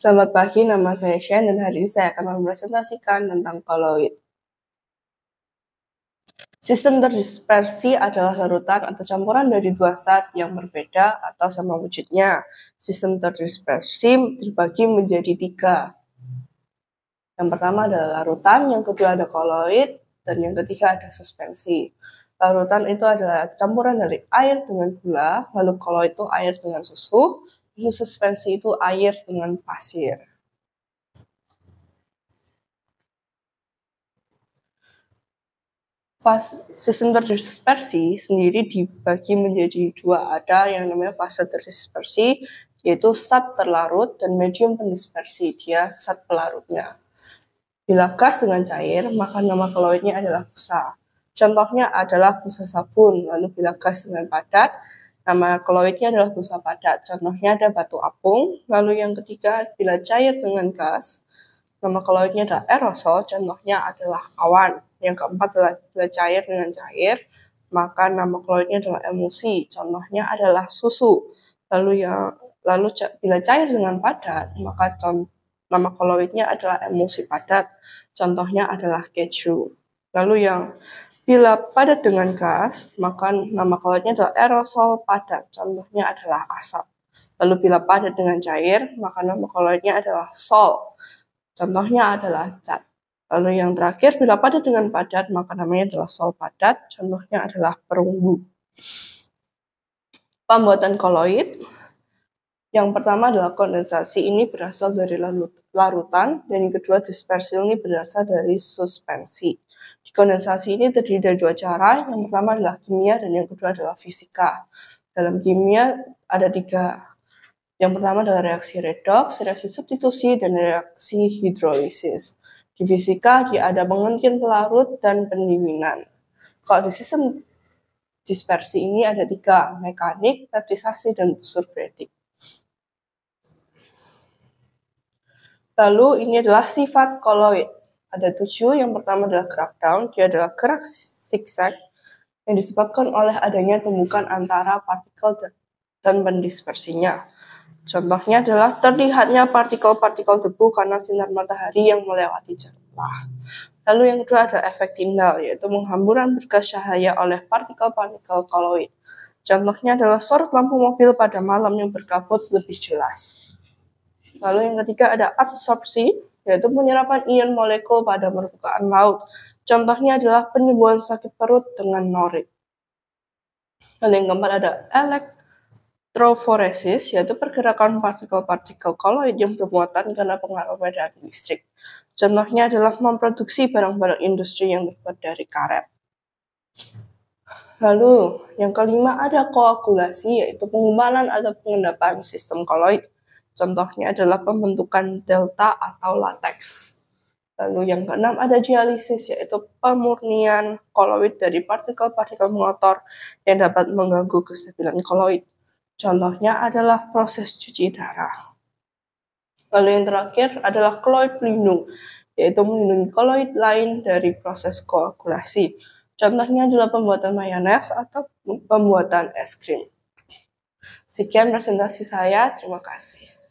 Selamat pagi, nama saya Shen dan hari ini saya akan mempresentasikan tentang koloid. Sistem terdispersi adalah larutan atau campuran dari dua zat yang berbeda atau sama wujudnya. Sistem terdispersi terbagi menjadi tiga. Yang pertama adalah larutan, yang kedua ada koloid, dan yang ketiga ada suspensi. Larutan itu adalah campuran dari air dengan gula, lalu koloid itu air dengan susu, lalu suspensi itu air dengan pasir. Sistem terdispersi sendiri dibagi menjadi dua, ada yang namanya fase terdispersi, yaitu zat terlarut, dan medium pendispersi, dia zat pelarutnya. Bila gas dengan cair, maka nama koloidnya adalah busa. Contohnya adalah busa sabun. Lalu bila gas dengan padat, nama koloidnya adalah busa padat. Contohnya ada batu apung. Lalu yang ketiga, bila cair dengan gas, nama koloidnya adalah aerosol. Contohnya adalah awan. Yang keempat adalah bila cair dengan cair, maka nama koloidnya adalah emulsi. Contohnya adalah susu. Lalu bila cair dengan padat, maka nama koloidnya adalah emulsi padat. Contohnya adalah keju. Lalu yang bila padat dengan gas, maka nama koloidnya adalah aerosol padat. Contohnya adalah asap. Lalu bila padat dengan cair, maka nama koloidnya adalah sol. Contohnya adalah cat. Lalu yang terakhir, bila padat dengan padat, maka namanya adalah sol padat. Contohnya adalah perunggu. Pembuatan koloid. Yang pertama adalah kondensasi, ini berasal dari larutan, dan yang kedua dispersi ini berasal dari suspensi. Di kondensasi ini terdiri dari dua cara, yang pertama adalah kimia dan yang kedua adalah fisika. Dalam kimia ada tiga. Yang pertama adalah reaksi redoks, reaksi substitusi, dan reaksi hidrolisis. Di fisika dia ada penghentian pelarut dan pendinginan. Kalau di sistem dispersi ini ada tiga, mekanik, baptisasi, dan surpretik. Lalu ini adalah sifat koloid. Ada 7, yang pertama adalah crackdown, dia adalah gerak zigzag yang disebabkan oleh adanya tumbukan antara partikel dan pendispersinya. Contohnya adalah terlihatnya partikel-partikel debu karena sinar matahari yang melewati celah. Lalu yang kedua ada efek Tyndall, yaitu menghamburan berkas cahaya oleh partikel-partikel koloid. Contohnya adalah sorot lampu mobil pada malam yang berkabut lebih jelas. Lalu yang ketiga ada adsorpsi, yaitu penyerapan ion molekul pada permukaan laut. Contohnya adalah penyembuhan sakit perut dengan norit. Lalu yang keempat ada elektroforesis, yaitu pergerakan partikel-partikel koloid yang bermuatan karena pengaruh medan listrik. Contohnya adalah memproduksi barang-barang industri yang terbuat dari karet. Lalu yang kelima ada koagulasi, yaitu penggumpalan atau pengendapan sistem koloid. Contohnya adalah pembentukan delta atau lateks. Lalu yang keenam ada dialisis, yaitu pemurnian koloid dari partikel-partikel motor yang dapat mengganggu kestabilan koloid. Contohnya adalah proses cuci darah. Lalu yang terakhir adalah koloid pelindung, yaitu melindungi koloid lain dari proses koagulasi. Contohnya adalah pembuatan mayones atau pembuatan es krim. Sekian presentasi saya, terima kasih.